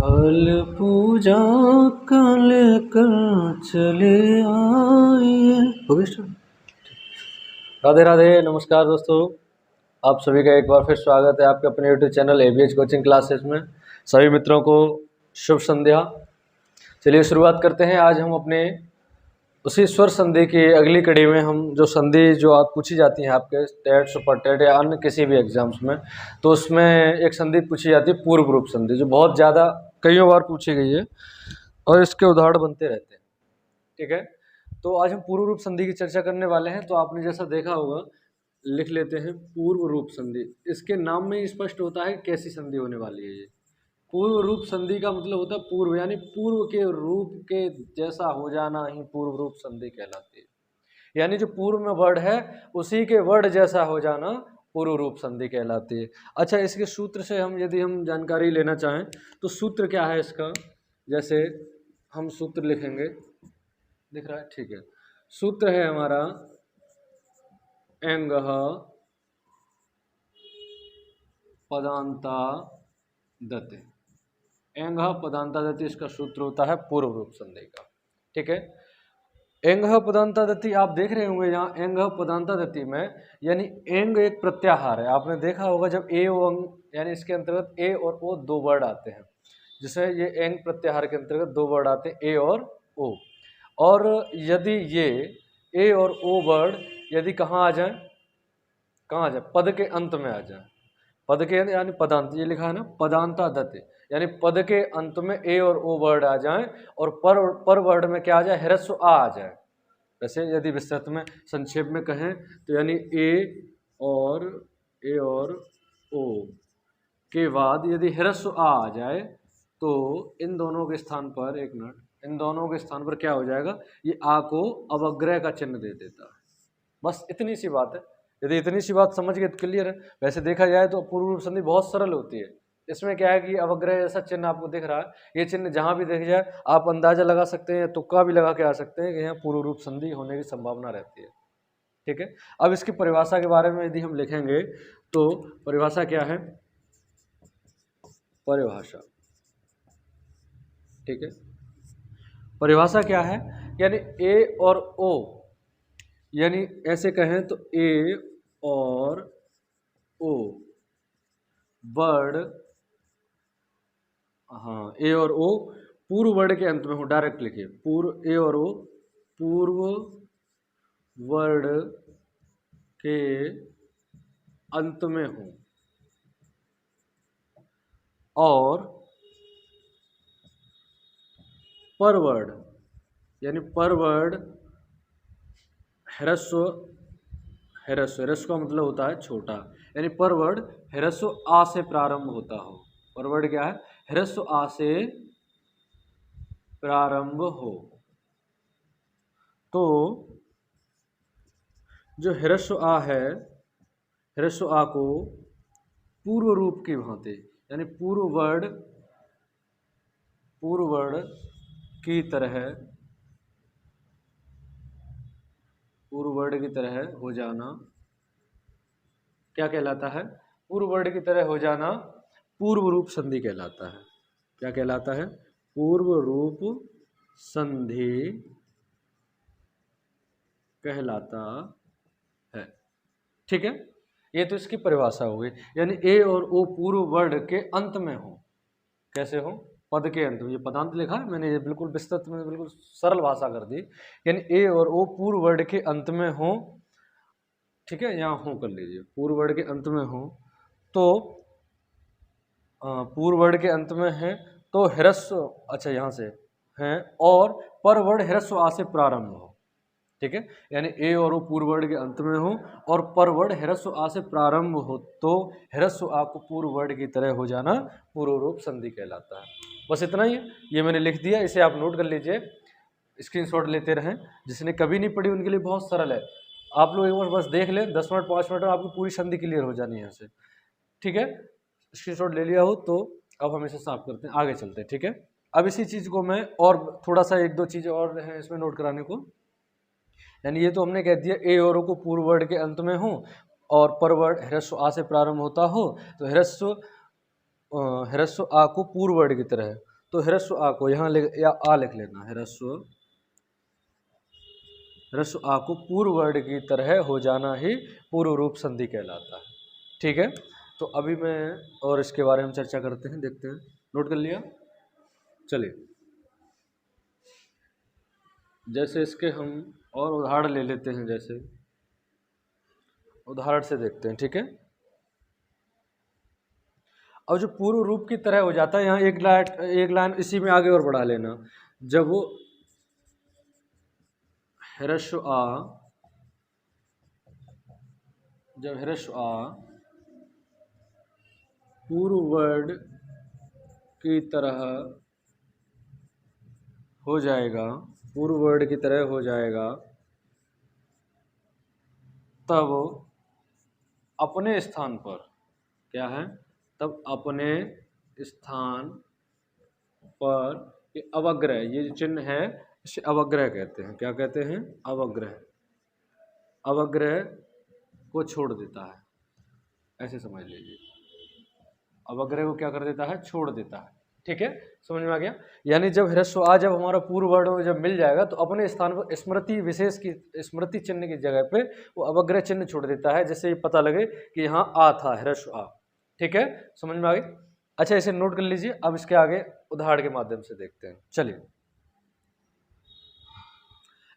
फल पूजा कल कर चले आइए। हो गया स्टार्ट? राधे राधे, नमस्कार दोस्तों। आप सभी का एक बार फिर स्वागत है आपके अपने YouTube channel ABH coaching classes में। सभी मित्रों को शुभ संध्या। चलिए शुरुआत करते हैं। आज हम अपने उसी स्वर संधि की अगली कड़ी में हम जो संधि जो आप पूछी जाती हैं आपके टेट, सुपर टेट या अन्य किसी भी एग्जाम्स में, तो उसमें एक संधि पूछी जाती है पूर्व रूप संधि, जो बहुत ज़्यादा कईयों बार पूछी गई है और इसके उदाहरण बनते रहते हैं। ठीक है, तो आज हम पूर्व रूप संधि की चर्चा करने वाले हैं। तो आपने जैसा देखा होगा, लिख लेते हैं पूर्व रूप संधि। इसके नाम में ही स्पष्ट होता है कैसी संधि होने वाली है। ये पूर्व रूप संधि का मतलब होता है पूर्व, यानी पूर्व के रूप के जैसा हो जाना ही पूर्व रूप संधि कहलाती है। यानी जो पूर्व में वर्ड है उसी के वर्ड जैसा हो जाना पूर्व रूप संधि कहलाती है। अच्छा, इसके सूत्र से यदि हम जानकारी लेना चाहें तो सूत्र क्या है इसका, जैसे हम सूत्र लिखेंगे, दिख रहा है? ठीक है, सूत्र है हमारा एंगः पदांता दते। एंगः पदांता दति इसका सूत्र होता है पूर्व रूप संधि का। ठीक है, एंगः पदांता दति आप देख रहे होंगे यहाँ एंगः पदांता दति में, यानी एंग एक प्रत्याहार है। आपने देखा होगा जब ए ओ यानी इसके अंतर्गत ए और ओ दो वर्ड आते हैं, जिसे ये एंग प्रत्याहार के अंतर्गत दो वर्ड आते हैं, ए और ओ। और यदि ये ए और ओ वर्ड यदि कहाँ आ जाए, कहाँ आ जाए, पद के अंत में आ जाए। पद के यानी पदांत, ये लिखा है ना पदांता दते, यानी पद के अंत में ए और ओ वर्ड आ जाए और पर वर्ड में क्या आ जाए, ह्रस्व आ जाए। वैसे यदि विस्तृत में संक्षेप में कहें तो यानी ए और ओ के बाद यदि ह्रस्व आ जाए तो इन दोनों के स्थान पर, एक मिनट, इन दोनों के स्थान पर क्या हो जाएगा, ये आ को अवग्रह का चिन्ह दे देता है। बस इतनी सी बात है। यदि इतनी सी बात समझ गए तो क्लियर है। वैसे देखा जाए तो पूर्व रूप संधि बहुत सरल होती है। इसमें क्या है कि अवग्रह जैसा चिन्ह आपको दिख रहा है, ये चिन्ह जहां भी दिख जाए आप अंदाजा लगा सकते हैं, तुक्का भी लगा के आ सकते हैं कि यहाँ पूर्व रूप संधि होने की संभावना रहती है। ठीक है, अब इसकी परिभाषा के बारे में यदि हम लिखेंगे तो परिभाषा क्या है, परिभाषा, ठीक है, परिभाषा क्या है, यानी ए और ओ, यानी ऐसे कहें तो ए और ओ वर्ड, हाँ, ए और ओ पूर्व वर्ड के अंत में हो, डायरेक्ट लिखिए पूर्व, ए और ओ पूर्व वर्ड के अंत में हो और पर वर्ड, यानी पर वर्ड ह्रस्व, ह्रस्व का मतलब होता है छोटा, यानी पर वर्ड ह्रस्व आ से प्रारंभ होता हो। पर वर्ड क्या है, ह्रस्व आ से प्रारंभ हो। तो जो ह्रस्व आ है, ह्रस्व आ को पूर्व रूप की भांति, यानी पूर्व वर्ड की तरह, पूर्व वर्ड की तरह हो जाना क्या कहलाता है, पूर्व वर्ड की तरह हो जाना पूर्व रूप संधि कहलाता है। क्या कहलाता है, पूर्व रूप संधि कहलाता है। ठीक है, ये तो इसकी परिभाषा हो गई। यानी ए और ओ पूर्व वर्ड के अंत में हो। कैसे हो, पद के अंत में। ये पदांत लिखा है मैंने, ये बिल्कुल विस्तृत में बिल्कुल सरल भाषा कर दी। यानी ए और ओ पूर्व वर्ड के अंत में हो। ठीक है, यहाँ हो कर लीजिए, पूर्व वर्ड के अंत में हो तो पूर्व वर्ड के अंत में है तो ह्रस्व, अच्छा यहाँ से है, और पर वर्ड ह्रस्व आ से प्रारंभ हो। ठीक है, यानी ए और ओ पूर्व वर्ड के अंत में हो और पर वर्ड ह्रस्व आ से प्रारंभ हो तो ह्रस्व आ को पूर्व वर्ड की तरह हो जाना पूर्व रूप संधि कहलाता है। बस इतना ही है, ये मैंने लिख दिया, इसे आप नोट कर लीजिए, स्क्रीनशॉट लेते रहें। जिसने कभी नहीं पढ़ी उनके लिए बहुत सरल है। आप लोग एक बार बस देख लें, 10 मिनट 5 मिनट में आपकी पूरी संधि क्लियर हो जानी है यहाँ से। ठीक है, स्क्रीनशॉट ले लिया हो तो अब हम इसे साफ करते हैं, आगे चलते हैं। ठीक है, अब इसी चीज़ को मैं और थोड़ा सा एक दो चीज़ें और हैं इसमें नोट कराने को। यानी ये तो हमने कह दिया ए और ओ को पूर्व वर्ड के अंत में हो और पर वर्ड ह्रस्व आ से प्रारंभ होता हो तो ह्रस्व आ को पूर्व वर्ड की तरह है। तो ह्रस्व आ को यहाँ या आ लिख लेना, ह्रस्व आ को पूर्व वर्ड की तरह हो जाना ही पूर्व रूप संधि कहलाता है। ठीक है, तो अभी मैं और इसके बारे में चर्चा करते हैं, देखते हैं। नोट कर लिया? चलिए, जैसे इसके हम और उदाहरण ले लेते हैं, जैसे उदाहरण से देखते हैं। ठीक है, और जो पूर्व रूप की तरह हो जाता है, यहाँ एक लाइन इसी में आगे और बढ़ा लेना। जब वो ह्रस्व आ, जब ह्रस्व आ पूर्व वर्ड की तरह हो जाएगा, पूर्व वर्ड की तरह हो जाएगा, तब अपने स्थान पर क्या है, तब अपने स्थान पर ये अवग्रह, ये जो चिन्ह है इसे अवग्रह कहते हैं। क्या कहते हैं? अवग्रह। अवग्रह को छोड़ देता है, ऐसे समझ लीजिए। अवग्रह को क्या कर देता है? छोड़ देता है। ठीक है, समझ में आ गया? यानी जब ह्रस्व आ जब हमारा पूर्व वर्ण में जब मिल जाएगा तो अपने स्थान पर स्मृति विशेष की, स्मृति चिन्ह की जगह पे वो अवग्रह चिन्ह छोड़ देता है, जिससे ये पता लगे कि यहाँ आ था, ह्रस्व आ। ठीक है, समझ में आ गई? अच्छा, इसे नोट कर लीजिए। अब इसके आगे उदाहरण के माध्यम से देखते हैं। चलिए,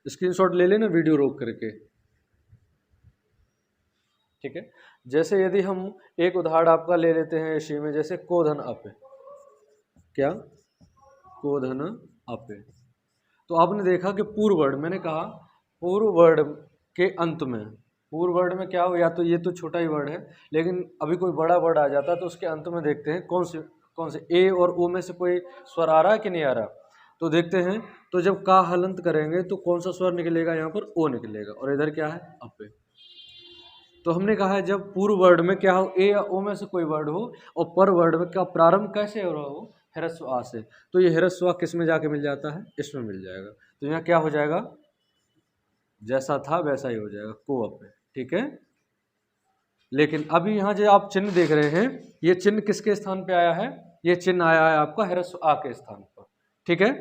स्क्रीनशॉट ले लेना वीडियो रोक करके। ठीक है, जैसे यदि हम एक उदाहरण आपका ले लेते हैं इसी में, जैसे कोधन अपे। क्या? कोधन अपे। तो आपने देखा कि पूर्व वर्ड, मैंने कहा पूर्व वर्ड के अंत में, पूर्व वर्ड में क्या हो, या तो ये तो छोटा ही वर्ड है, लेकिन अभी कोई बड़ा वर्ड आ जाता है तो उसके अंत में देखते हैं कौन से ए और ओ में से कोई स्वर आ रहा है कि नहीं आ रहा। तो देखते हैं, तो जब का हलंत करेंगे तो कौन सा स्वर निकलेगा? यहाँ पर ओ निकलेगा, और इधर क्या है? अपे। तो हमने कहा है जब पूर्व वर्ड में क्या हो, ए या ओ में से कोई वर्ड हो, और पर वर्ड में क्या प्रारंभ कैसे हो रहा हो? ह्रस्व आ से। तो ये ह्रस्व आ किस में जाके मिल जाता है? इसमें मिल जाएगा। तो यहाँ क्या हो जाएगा? जैसा था वैसा ही हो जाएगा, को अपे। ठीक है, लेकिन अभी यहाँ जो आप चिन्ह देख रहे हैं, ये चिन्ह किसके स्थान पे आया है? ये चिन्ह आया है आपका ह्रस्व आ के स्थान पर। ठीक है,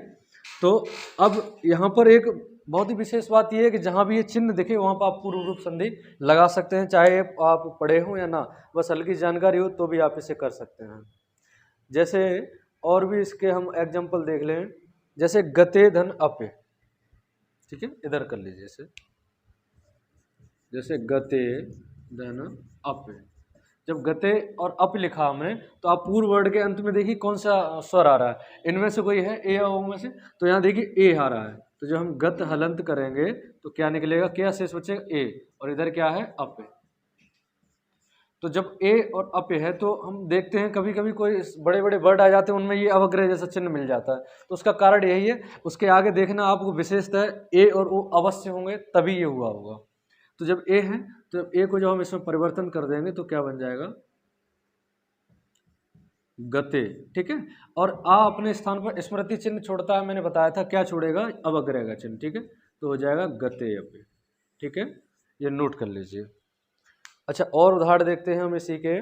तो अब यहाँ पर एक बहुत ही विशेष बात यह है कि जहाँ भी ये चिन्ह दिखे वहाँ पर आप पूर्व रूप संधि लगा सकते हैं, चाहे आप पढ़े हो या ना, बस हल्की जानकारी हो तो भी आप इसे कर सकते हैं। जैसे और भी इसके हम एग्जाम्पल देख लें, जैसे गते धन अपे। ठीक है, इधर कर लीजिए इसे, जैसे गते धन अपे। जब गते और अप लिखा हमने, तो आप पूर्व वर्ड के अंत में देखिए कौन सा स्वर आ रहा है, इनमें से कोई है ए या ओ में से? तो यहाँ देखिए ए आ रहा है, तो जब हम गत हलंत करेंगे तो क्या निकलेगा? क्या शेष बचेगा? ए, और इधर क्या है? अप। तो जब ए और अप है तो हम देखते हैं कभी कभी कोई बड़े बड़े वर्ड आ जाते हैं, उनमें ये अवग्रह जैसा चिन्ह मिल जाता है। तो उसका कारण यही है, उसके आगे देखना आपको विशेषतः ए और ओ अवश्य होंगे, तभी ये हुआ होगा। तो जब ए है तो ए को जब हम इसमें परिवर्तन कर देंगे तो क्या बन जाएगा? गते। ठीक है, और आ अपने स्थान पर स्मृति चिन्ह छोड़ता है, मैंने बताया था क्या छोड़ेगा? अवग्रह का चिन्ह। ठीक है, तो हो जाएगा गते अपे। ठीक है, ये नोट कर लीजिए। अच्छा, और उदाहरण देखते हैं हम इसी के,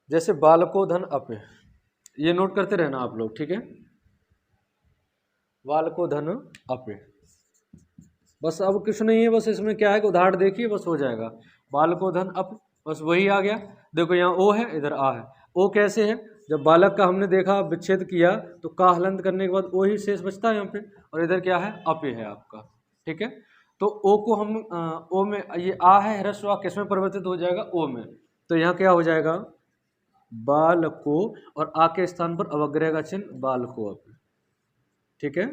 जैसे बालको धन अपे। ये नोट करते रहना आप लोग। ठीक है, बालको धन अपे, बस अब कुछ नहीं है, बस इसमें क्या है कि उदाहरण देखिए, बस हो जाएगा। बालको धन अप, बस वही आ गया। देखो यहाँ ओ है, इधर आ है। ओ कैसे है? जब बालक का हमने देखा विच्छेद किया तो का हलंत करने के बाद ओ ही शेष बचता है यहाँ पे, और इधर क्या है? अपे है आपका। ठीक है, तो ओ को हम ओ में, ये आ है ह्रस्व आ, किस में परिवर्तित हो जाएगा? ओ में। तो यहाँ क्या हो जाएगा? बालको, और आ के स्थान पर अवग्रह का चिन्ह, बालको अपे। ठीक है,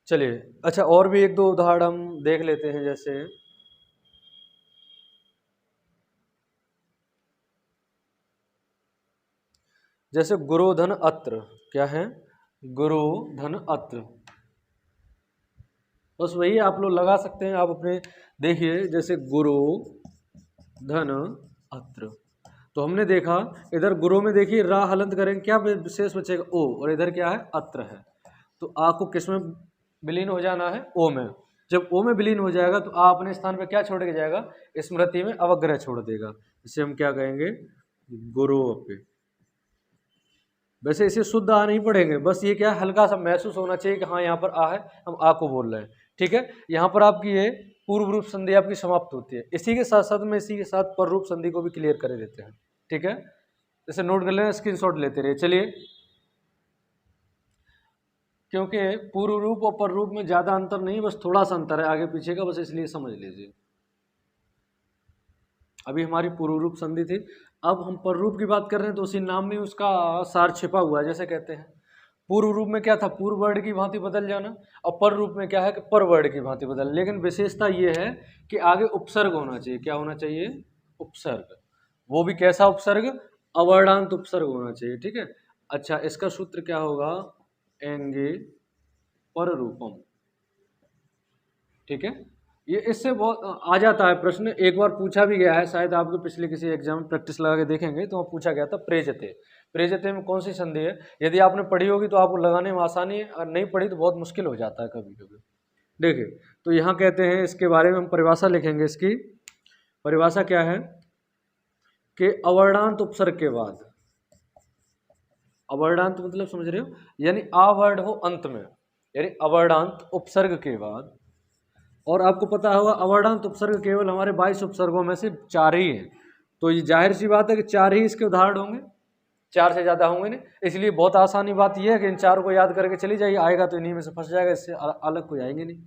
चलिए। अच्छा, और भी एक दो उदाहरण हम देख लेते हैं, जैसे गुरुधन अत्र। क्या है? गुरुधन अत्र, बस वही आप लोग लगा सकते हैं। आप अपने देखिए, जैसे गुरु धन अत्र, तो हमने देखा इधर गुरु में देखिए रा हलंत करेंगे, क्या विशेष बचेगा? ओ, और इधर क्या है? अत्र है। तो आ को किस में विलीन हो जाना है? ओ में। जब ओ में विलीन हो जाएगा तो आ अपने स्थान पे क्या छोड़ के जाएगा, स्मृति में अवग्रह छोड़ देगा। इसे हम क्या कहेंगे, गुरोपे। वैसे इसे शुद्ध आ नहीं पढ़ेंगे, बस ये क्या हल्का सा महसूस होना चाहिए कि हाँ यहाँ पर आ है, हम आ को बोल रहे हैं। ठीक है, यहाँ पर आपकी ये पूर्व रूप संधि आपकी समाप्त होती है। इसी के साथ साथ में इसी के साथ पर रूप संधि को भी क्लियर कर देते हैं। ठीक है, इसे नोट कर लेना, स्क्रीनशॉट लेते रहिए। चलिए, क्योंकि पूर्व रूप और पर रूप में ज्यादा अंतर नहीं, बस थोड़ा सा अंतर है आगे पीछे का, बस इसलिए समझ लीजिए। अभी हमारी पूर्व रूप संधि थी, अब हम पर रूप की बात कर रहे हैं तो उसी नाम में उसका सार छिपा हुआ है। जैसे कहते हैं पूर्व रूप में क्या था, पूर्व वर्ड की भांति बदल जाना, और पर रूप में क्या है कि पर वर्ड की भांति बदल। लेकिन विशेषता ये है कि आगे उपसर्ग होना चाहिए। क्या होना चाहिए, उपसर्ग। वो भी कैसा उपसर्ग, अवर्णांत उपसर्ग होना चाहिए। ठीक है, अच्छा, इसका सूत्र क्या होगा, एंगे पर रूपम। ठीक है, ये इससे बहुत आ जाता है प्रश्न, एक बार पूछा भी गया है, शायद आपको पिछले किसी एग्जाम में प्रैक्टिस लगा के देखेंगे तो वहाँ पूछा गया था प्रेजते। प्रेजते में कौन सी संधि है, यदि आपने पढ़ी होगी तो आपको लगाने में आसानी है, और नहीं पढ़ी तो बहुत मुश्किल हो जाता है कभी कभी। देखिए, तो यहाँ कहते हैं, इसके बारे में हम परिभाषा लिखेंगे। इसकी परिभाषा क्या है कि अवर्णांत उपसर्ग के बाद, अवर्णांत मतलब समझ रहे हो, यानी आ वर्ड हो अंत में, यानी अवर्णांत उपसर्ग के बाद। और आपको पता होगा अवर्णांत उपसर्ग केवल हमारे 22 उपसर्गों में से 4 ही हैं, तो ये जाहिर सी बात है कि 4 ही इसके उदाहरण होंगे, 4 से ज़्यादा होंगे नहीं। इसलिए बहुत आसानी बात यह है कि इन 4 को याद करके चली जाइए, आएगा तो इन्हीं में से फंस जाएगा, इससे अलग कोई आएंगे नहीं।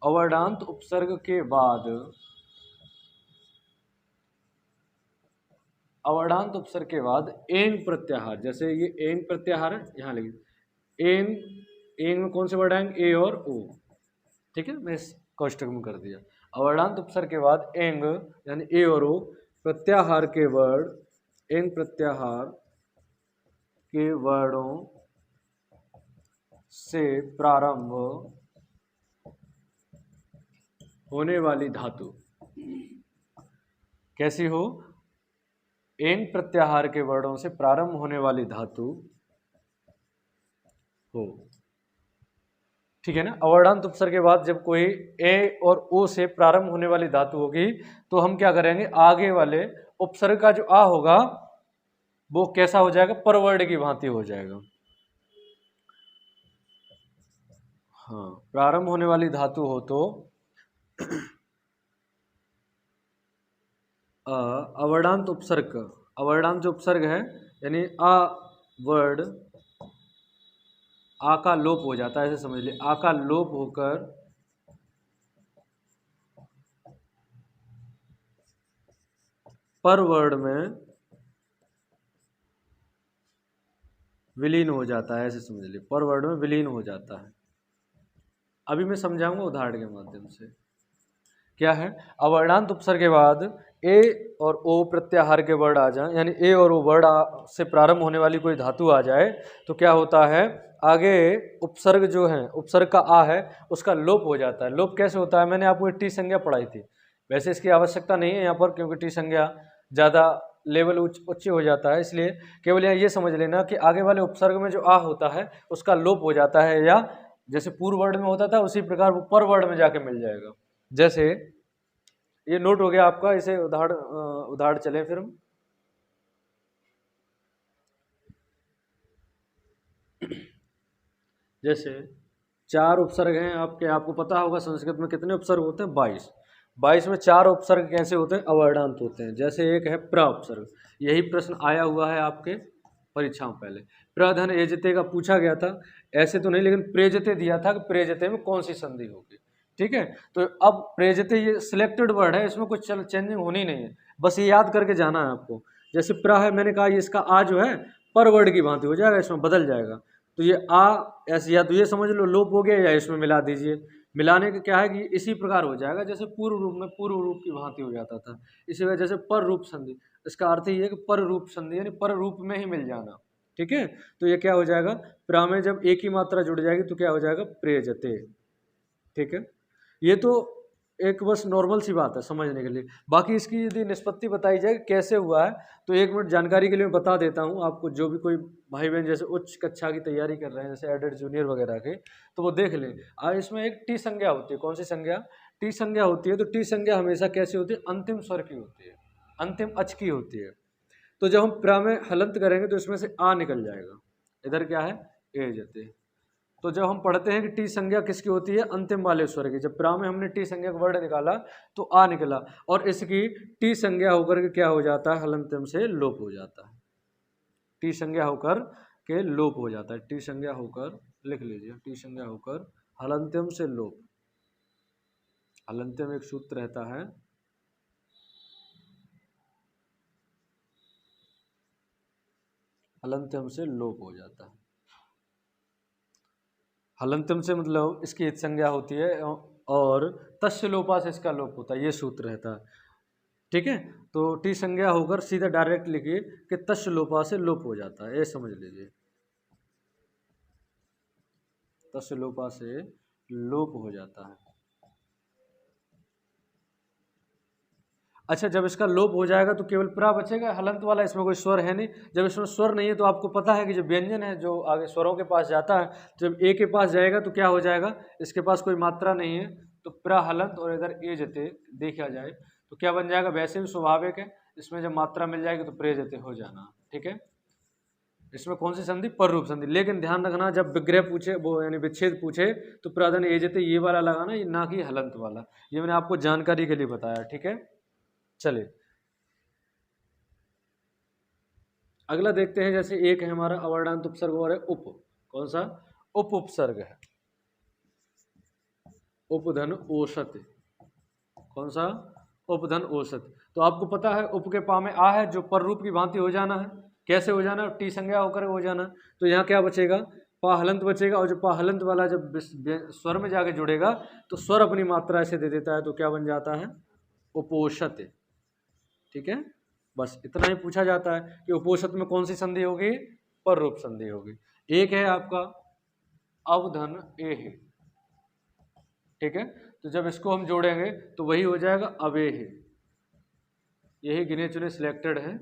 अवर्णांत उपसर्ग के बाद, अवर्णांत उपसर्ग के बाद एंग प्रत्याहार, जैसे ये एंग प्रत्याहार है, यहाँ लिखिए एंग। एंग में कौन से वर्ड आएंगे, ए और ओ। ठीक है, मैं इस कोष्टक में कर दिया। अवर्णांत उपसर्ग के बाद एंग यानी ए और ओ, प्रत्याहार के वर्ड, एंग प्रत्याहार के वर्णों से प्रारंभ होने वाली धातु। कैसी हो, एंग प्रत्याहार के वर्णों से प्रारंभ होने वाली धातु हो। ठीक है ना, अवर्णांत उपसर्ग के बाद जब कोई ए और ओ से प्रारंभ होने वाली धातु होगी तो हम क्या करेंगे, आगे वाले उपसर्ग का जो आ होगा वो कैसा हो जाएगा, परवर्ड की भांति हो जाएगा। हाँ, प्रारंभ होने वाली धातु हो तो अवर्णांत उपसर्ग, अवर्णांत जो उपसर्ग है यानी आ वर्ड, आ का लोप हो जाता है, ऐसे समझ लीजिए, आ का लोप होकर पर वर्ड में विलीन हो जाता है, ऐसे समझ लीजिए, पर वर्ड में विलीन हो जाता है। अभी मैं समझाऊंगा उदाहरण के माध्यम से। क्या है, अवर्णांत उपसर्ग के बाद ए और ओ प्रत्याहार के वर्ड आ जाए, यानी ए और ओ वर्ड से प्रारंभ होने वाली कोई धातु आ जाए तो क्या होता है, आगे उपसर्ग जो है, उपसर्ग का आ है उसका लोप हो जाता है। लोप कैसे होता है, मैंने आपको टी संज्ञा पढ़ाई थी, वैसे इसकी आवश्यकता नहीं है यहाँ पर क्योंकि टी संज्ञा ज़्यादा लेवल उच्च हो जाता है, इसलिए केवल यहाँ ये समझ लेना कि आगे वाले उपसर्ग में जो आ होता है उसका लोप हो जाता है, या जैसे पूर्व वर्ड में होता था उसी प्रकार वो पर वर्ड में जाके मिल जाएगा। जैसे ये नोट हो गया आपका, इसे उदाहरण चलें फिर हम। जैसे 4 उपसर्ग हैं आपके, आपको पता होगा संस्कृत में कितने उपसर्ग होते हैं, 22। 22 में 4 उपसर्ग कैसे होते हैं, अवर्णांत होते हैं। जैसे एक है प्र उपसर्ग, यही प्रश्न आया हुआ है आपके परीक्षाओं पहले, प्रधन एजते का पूछा गया था, ऐसे तो नहीं लेकिन प्रेजते दिया था कि प्रेजते में कौन सी संधि होगी। ठीक है, तो अब प्रेजते ये सिलेक्टेड वर्ड है, इसमें कुछ चेंजिंग होनी नहीं है, बस ये याद करके जाना है आपको। जैसे प्र है, मैंने कहा ये इसका आ जो है पर वर्ड की भांति हो जाएगा, इसमें बदल जाएगा, तो ये आ ऐसे, या तो ये समझ लो लोप हो गया या इसमें मिला दीजिए। मिलाने का क्या है कि इसी प्रकार हो जाएगा जैसे पूर्व रूप में पूर्व रूप की भांति हो जाता था, इसी वजह से पर रूप संधि, इसका अर्थ ये है कि पर रूप संधि यानी पर रूप में ही मिल जाना। ठीक है, तो ये क्या हो जाएगा, प्रा में जब एक ही मात्रा जुड़ जाएगी तो क्या हो जाएगा, प्रेजते। ठीक है, ये तो एक बस नॉर्मल सी बात है समझने के लिए। बाकी इसकी यदि निष्पत्ति बताई जाए कैसे हुआ है तो 1 मिनट जानकारी के लिए मैं बता देता हूँ आपको। जो भी कोई भाई बहन जैसे उच्च कक्षा की तैयारी कर रहे हैं, जैसे एडेड जूनियर वगैरह के, तो वो देख लें। इसमें एक टी संज्ञा होती है। कौन सी संज्ञा? टी संज्ञा होती है। तो टी संज्ञा हमेशा कैसी होती है? अंतिम स्वर की होती है, अंतिम अच की होती है। तो जब हम प्रा में हलंत करेंगे तो इसमें से आ निकल जाएगा। इधर क्या है? ए जते। तो जब हम पढ़ते हैं कि टी संज्ञा किसकी होती है? अंतिम वाले स्वर की। जब प्रा में हमने टी संज्ञा का वर्ड निकाला तो आ निकला, और इसकी टी संज्ञा होकर के क्या हो जाता है? हलंतम से लोप हो जाता है। टी संज्ञा होकर के लोप हो जाता है। टी संज्ञा होकर, लिख लीजिए, टी संज्ञा होकर हलंत्यम से लोप। हलंत्यम एक सूत्र रहता है, हलंत्यम से लोप हो जाता है। हलंत्यम से मतलब इसकी हित संज्ञा होती है, और तस्य लोपा से इसका लोप होता है। ये सूत्र रहता है, ठीक है। तो टी संज्ञा होकर सीधा डायरेक्ट लिखिए कि तस्य लोपा से लोप हो जाता है, ये समझ लीजिए। तस्य लोपा से लोप हो जाता है। अच्छा, जब इसका लोप हो जाएगा तो केवल प्रा बचेगा, हलंत वाला, इसमें कोई स्वर है नहीं। जब इसमें स्वर नहीं है तो आपको पता है कि जो व्यंजन है जो आगे स्वरों के पास जाता है, जब ए के पास जाएगा तो क्या हो जाएगा? इसके पास कोई मात्रा नहीं है, तो प्रा हलंत और इधर ए जते देखा जाए तो क्या बन जाएगा? वैसे भी स्वाभाविक है, इसमें जब मात्रा मिल जाएगी तो प्रे जते हो जाना, ठीक है। इसमें कौन सी संधि? पर रूप संधि। लेकिन ध्यान रखना, जब विग्रह पूछे, वो यानी विच्छेद पूछे, तो प्राधान्य ए जते ये वाला लगाना, ना कि हलंत वाला। ये मैंने आपको जानकारी के लिए बताया, ठीक है। चलिए अगला देखते हैं। जैसे एक है हमारा अवर्णांत उपसर्ग और है उप। कौन सा? उप उपसर्ग है, उपधन ओषत। कौन सा? उपधन ओषत। तो आपको पता है उप के पा में आ है, जो पर रूप की भांति हो जाना है। कैसे हो जाना है? टी संज्ञा होकर हो जाना। तो यहाँ क्या बचेगा? पा हलंत बचेगा, और जो पा हलंत वाला जब स्वर में जाके जुड़ेगा तो स्वर अपनी मात्रा ऐसे दे देता है, तो क्या बन जाता है? उपोषत, ठीक है। बस इतना ही पूछा जाता है कि उपोषित में कौन सी संधि होगी? पर रूप संधि होगी। एक है आपका अवधन ए है, ठीक है। तो जब इसको हम जोड़ेंगे तो वही हो जाएगा अवे है। यही गिने चुने सिलेक्टेड है,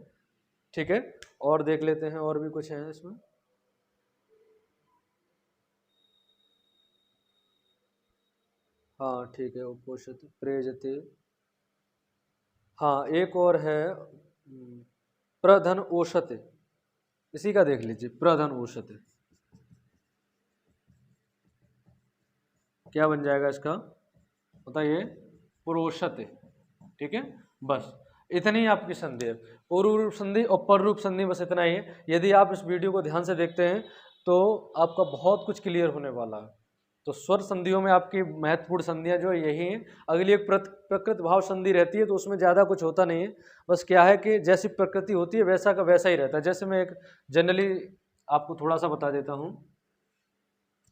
ठीक है। और देख लेते हैं, और भी कुछ है इसमें। हाँ ठीक है, उपोषित, प्रेजते। हाँ एक और है प्रधन ओषते। इसी का देख लीजिए, प्रधन ओषते। क्या बन जाएगा इसका? बताइए। पुरोषते, ठीक है। बस इतनी आपकी संधि है, पूर्व रूप संधि और पर रूप संधि, बस इतना ही है। यदि आप इस वीडियो को ध्यान से देखते हैं तो आपका बहुत कुछ क्लियर होने वाला है। तो स्वर संधियों में आपकी महत्वपूर्ण संधियां जो यही हैं। अगली एक प्रकृत भाव संधि रहती है, तो उसमें ज़्यादा कुछ होता नहीं है। बस क्या है कि जैसी प्रकृति होती है वैसा का वैसा ही रहता है। जैसे मैं एक जनरली आपको थोड़ा सा बता देता हूँ,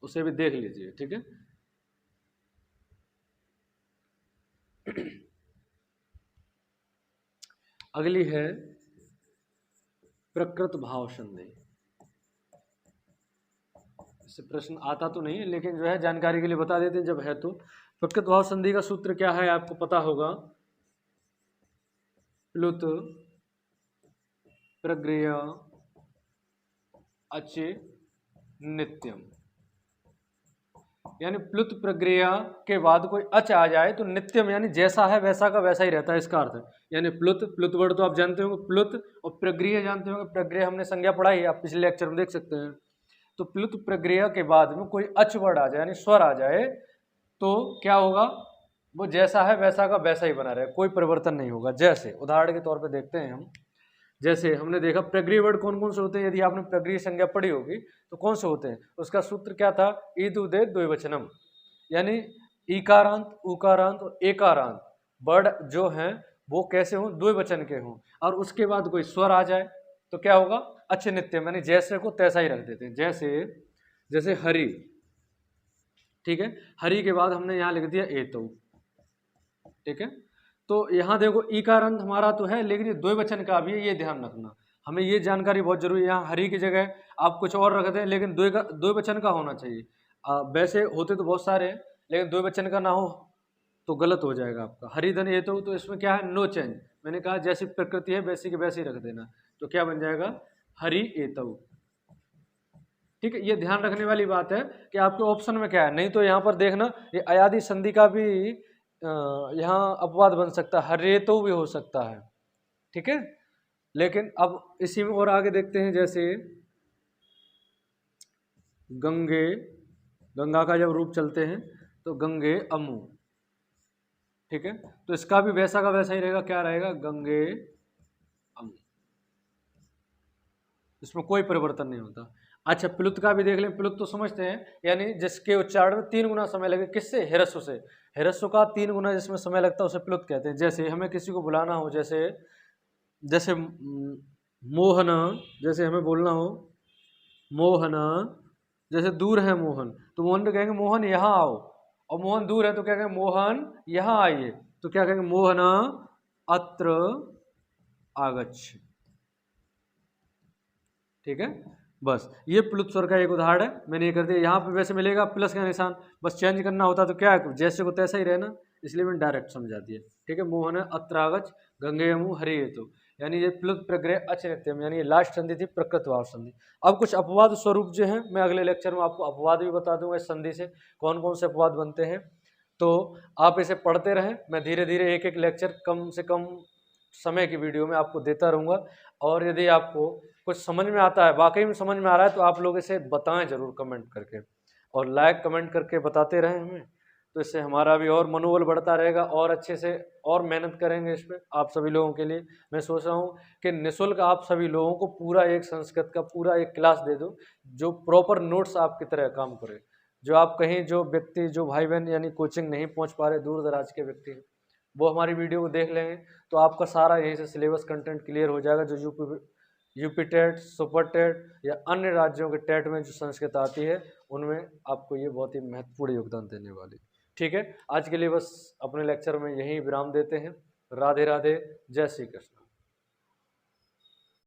उसे भी देख लीजिए, ठीक है। अगली है प्रकृत भाव संधि। इससे प्रश्न आता तो नहीं है, लेकिन जो है जानकारी के लिए बता देते हैं जब है तो। प्रकृत भाव संधि का सूत्र क्या है आपको पता होगा? प्लुत प्रग्रिया अचे नित्यम। यानी प्लुत प्रक्रिया के बाद कोई अच आ जाए तो नित्यम यानी जैसा है वैसा का वैसा ही रहता है, इसका अर्थ है। यानी प्लुत, प्लुत वर्ड तो आप जानते होंगे, प्लुत, और प्रक्रिया जानते होंगे, प्रक्रिया हमने संज्ञा पढ़ाई है, आप पिछले लेक्चर में देख सकते हैं। तो प्लुत प्रक्रिया के बाद में कोई अच वर्ड आ जाए यानी स्वर आ जाए तो क्या होगा? वो जैसा है वैसा का वैसा ही बना रहे, कोई परिवर्तन नहीं होगा। जैसे उदाहरण के तौर पर देखते हैं हम, जैसे हमने देखा प्रगृह वर्ड कौन कौन से होते हैं। यदि आपने प्रगृह संज्ञा पढ़ी होगी तो कौन से होते हैं? उसका सूत्र क्या था? ईद उदय द्विवचनम। यानी इकारांत, उकारांत और एकारांत वर्ड जो हैं वो कैसे हों? द्विवचन के हों, और उसके बाद कोई स्वर आ जाए तो क्या होगा? अच्छे नित्य, यानी जैसे को तैसा ही रख देते हैं। जैसे जैसे हरि, ठीक है। हरि के बाद हमने यहाँ लिख दिया एतौ, ठीक है। तो यहाँ देखो ईकारांत हमारा तो है, लेकिन ये द्विवचन का भी है, ये ध्यान रखना। हमें ये जानकारी बहुत जरूरी है। यहाँ हरि की जगह आप कुछ और रख दें, लेकिन द्विवचन का होना चाहिए। वैसे होते तो बहुत सारे हैं, लेकिन द्विवचन का ना हो तो गलत हो जाएगा आपका। हरिधन हेतु तो इसमें क्या है, नो चेंज। मैंने कहा जैसी प्रकृति है वैसी के वैसी रख देना, तो क्या बन जाएगा, हरि एतव। ठीक है, ये ध्यान रखने वाली बात है कि आपके ऑप्शन में क्या है। नहीं तो यहाँ पर देखना, ये अयादि संधि का भी यहाँ अपवाद बन सकता है, हरेतु भी हो सकता है। ठीक है, लेकिन अब इसी में और आगे देखते हैं, जैसे गंगे, गंगा का जब रूप चलते हैं तो गंगे अमु। ठीक है, तो इसका भी वैसा का वैसा ही रहेगा, क्या रहेगा, गंगे अमु, इसमें कोई परिवर्तन नहीं होता। अच्छा, प्लुत का भी देख लें। प्लुत तो समझते हैं, यानी जिसके उच्चारण में 3 गुना समय लगे, किससे, हिरस्व से। हिरस्व का 3 गुना जिसमें समय लगता है उसे प्लुत कहते हैं। जैसे हमें किसी को बुलाना हो, जैसे जैसे मोहन, जैसे हमें बोलना हो मोहन, जैसे दूर है मोहन, तो मोहन तो कहेंगे मोहन यहाँ आओ, और मोहन दूर है तो क्या कहेंगे, मोहन यहाँ आइए, तो क्या कहेंगे, मोहन अत्र आगच्छ। ठीक है, बस ये प्लुत स्वर का एक उदाहरण है, मैंने ये कर दिया। यहाँ पे वैसे मिलेगा प्लस का निशान, बस चेंज करना होता तो क्या है, जैसे को तैसा ही रहना, इसलिए मैंने डायरेक्ट समझा दिया। ठीक है, मोहन अत्र आगच्छ गंगे यमु हरि हेतु, यानी ये प्लुत प्रग्रह अचनित्यम, यानी ये लास्ट संधि थी, प्रकृत भाव संधि। अब कुछ अपवाद स्वरूप जो है, मैं अगले लेक्चर में आपको अपवाद भी बता दूंगा इस संधि से, कौन कौन से अपवाद बनते हैं। तो आप इसे पढ़ते रहें, मैं धीरे धीरे एक एक लेक्चर कम से कम समय की वीडियो में आपको देता रहूँगा। और यदि आपको कुछ समझ में आता है, वाकई में समझ में आ रहा है, तो आप लोग इसे बताएं जरूर कमेंट करके, और लाइक कमेंट करके बताते रहें हमें, तो इससे हमारा भी और मनोबल बढ़ता रहेगा, और अच्छे से और मेहनत करेंगे इस पर आप सभी लोगों के लिए। मैं सोच रहा हूँ कि निःशुल्क आप सभी लोगों को पूरा एक संस्कृत का पूरा एक क्लास दे दूँ, जो प्रॉपर नोट्स आपकी तरह काम करे। जो आप कहीं, जो व्यक्ति, जो भाई बहन यानी कोचिंग नहीं पहुँच पा रहे, दूर दराज के व्यक्ति, वो हमारी वीडियो को देख लेंगे, तो आपका सारा यहीं से सिलेबस कंटेंट क्लियर हो जाएगा। जो यूपी टेट, सुपर टेट या अन्य राज्यों के टेट में जो संस्कृत आती है, उनमें आपको ये बहुत ही महत्वपूर्ण योगदान देने वाली। ठीक है, आज के लिए बस अपने लेक्चर में यहीं विराम देते हैं। राधे राधे, जय श्री कृष्ण।